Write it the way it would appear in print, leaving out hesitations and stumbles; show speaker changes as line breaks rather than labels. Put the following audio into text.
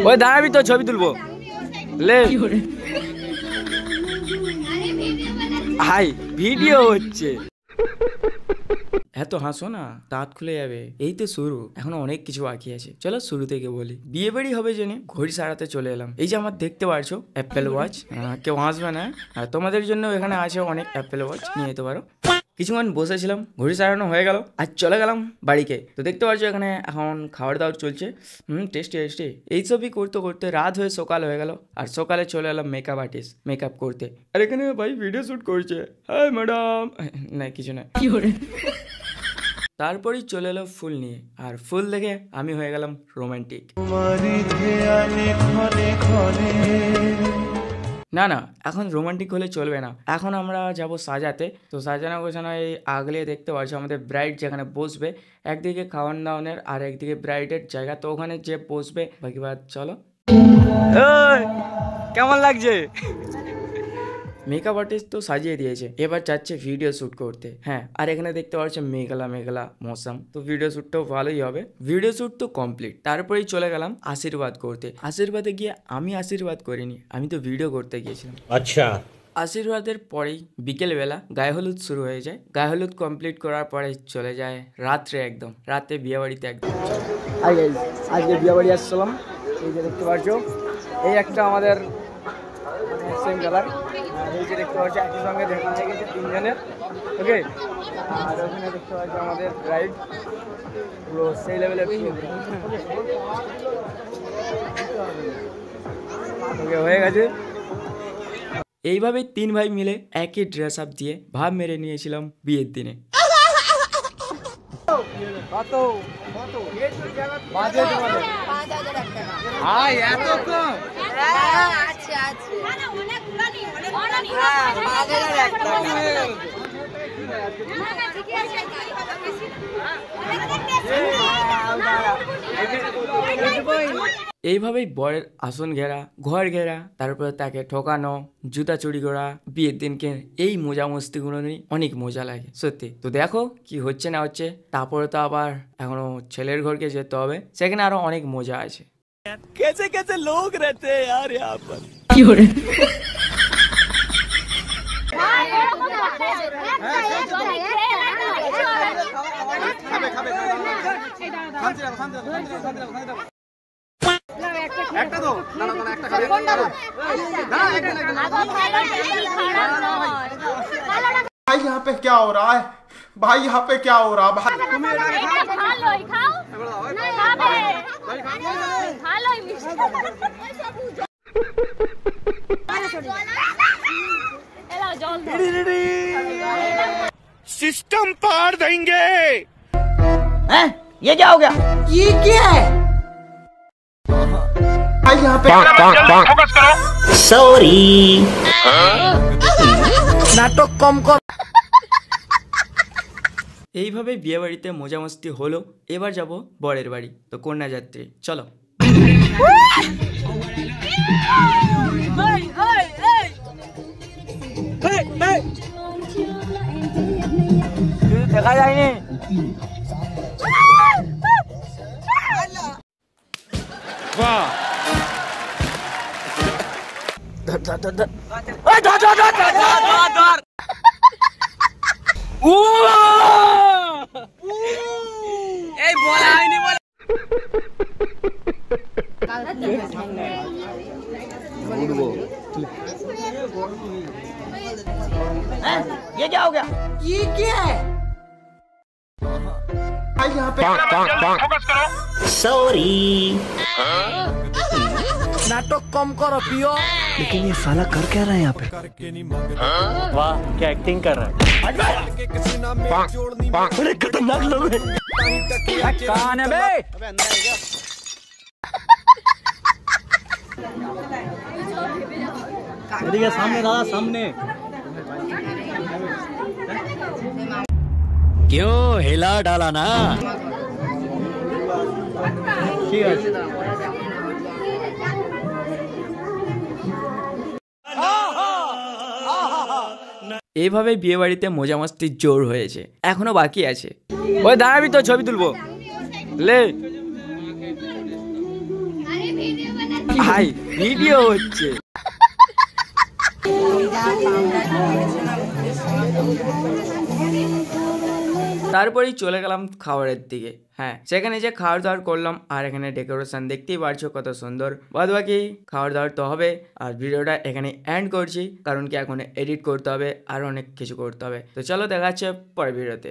ওই দাঁড়াবি তো ছবি তুলবো লে হাই ভিডিও হচ্ছে এত হাসো না দাঁত খুলে যাবে এই তো শুরু এখনো অনেক কিছু বাকি আছে চলো শুরু থেকে বলি বিয়ে বাড়ি হবে জেনে ঘড়ি সারাতে চলে এলাম এই যে আমার দেখতে পারছো অ্যাপেল ওয়াচ কেউ হাসবে না আর তোমাদের জন্য এখানে আছে অনেক অ্যাপেল ওয়াচ নিয়ে যেতে পারো কিছুক্ষণ বসেছিলাম ঘড়ি সারানো হয়ে গেল আর চলে গেলাম বাড়িকে তো দেখতে পাচ্ছ এখানে এখন খাবার দাবার চলছে টেস্টি টেস্টি এইসবই করতে করতে রাত হয়ে সকাল হয়ে গেল আর সকালে চলে এলাম মেকআপ আর্টিস্ট মেকআপ করতে আর এখানে ভাই ভিডিও শ্যুট করছে হ্যাঁ ম্যাডাম না কিছু না তারপরেই চলে এলো ফুল নিয়ে আর ফুল দেখে আমি হয়ে গেলাম রোমান্টিক না না এখন রোমান্টিক হলে চলবে না এখন আমরা যাব সাজাতে তো সাজানো গোছানো এই আগলে দেখতে পাচ্ছ আমাদের ব্রাইড যেখানে বসবে একদিকে খাওয়ান দাওয়ানের আর একদিকে ব্রাইডের জায়গা তো ওখানে যে বসবে বাকি বাদ চলো কেমন লাগছে মেকআপ আর্টিস্ট তো সাজিয়ে দিয়েছে এবার যাচ্ছে ভিডিও শ্যুট করতে হ্যাঁ আর এখানে দেখতে পাচ্ছ মেঘলা মেঘলা মৌসুম তো ভিডিও শ্যুটটাও ভালোই হবে ভিডিও শ্যুট তো কমপ্লিট তারপরেই চলে গেলাম আশীর্বাদ করতে আশীর্বাদে গিয়ে আমি আশীর্বাদ করিনি আমি তো ভিডিও করতে গিয়েছিলাম আচ্ছা আশীর্বাদের পরেই বিকেলবেলা গায়ে হলুদ শুরু হয়ে যায় গায়ে হলুদ কমপ্লিট করার পরে চলে যায় রাত্রে একদম রাতে বিয়ে বাড়িতে একদম আজকে বিয়ে বাড়ি আসছিলাম এই যে দেখতে পাচ্ছ এই একটা আমাদের সেম কালার আর এই যে দেখতে পাচ্ছি একই সঙ্গে দেখা হয়ে গেছে তিনজনের ওকে আর ওখানে দেখতে পাচ্ছি আমাদের ব্রাইড পুরো সেই লেভেলের ওকে হয়ে গেছে এইভাবেই তিন ভাই মিলে একই ড্রেস আপ দিয়ে ভাব মেরে নিয়েছিলাম বিয়ের দিনে এইভাবেই বরের আসন ঘেরা ঘর ঘেরা তারপরে তাকে ঠকানো জুতা চুরি করা বিয়ের দিনকে এই মজা মস্তিগুলো নিয়ে অনেক মজা লাগে সত্যি তো দেখো কি হচ্ছে না হচ্ছে তারপরে তো আবার এখনো ছেলের ঘরকে যেতে হবে সেখানে আরো অনেক মজা আছে कैसे कैसे लोग रहते हैं यार यहाँ पर
भाई यहाँ पे क्या हो रहा है भाई यहाँ पे क्या हो रहा है
सिस्टम पार देंगे
ये क्या हो गया
ये क्या है
भाई यहाँ पे
फोकस करो
सॉरी नाटक कम कर
এইভাবে বিয়ে বাড়িতে মজা মস্তি হলো এবার যাব বরের বাড়ি তো কন্যা যাত্রী চলো দেখা যায়নি
वाह
ये क्या हो गया
ये क्या है
भाई यहाँ पे
फोकस करो
सॉरी नाटक कम करो पियो
लेकिन ये साला कर क्या रहा है यहाँ पे
वाह क्या एक्टिंग कर रहा है
बड़े खतरनाक लोग हैं
कौन है बे
सामने दादा सामने क्यों हिला डाला ना ठीक है
এইভাবে বিয়ে বাড়িতে মজা মস্তির জোর হয়েছে এখনো বাকি আছে ওই দাঁড়াবি তো ছবি তুলবো লে ভাই ভিডিও হচ্ছে। তারপরেই চলে গেলাম খাবারের দিকে। হ্যাঁ, সেখানে যে খাওয়ার দাওয়ার করলাম, আর এখানে ডেকোরেশন দেখতেই পারছো কত সুন্দর। বাদ বাকি খাওয়ার দাওয়ার তো হবে, আর ভিডিওটা এখানে এন্ড করছি, কারণ কি এখন এডিট করতে হবে আর অনেক কিছু করতে হবে। তো চলো দেখা যাচ্ছে পরের ভিডিওতে।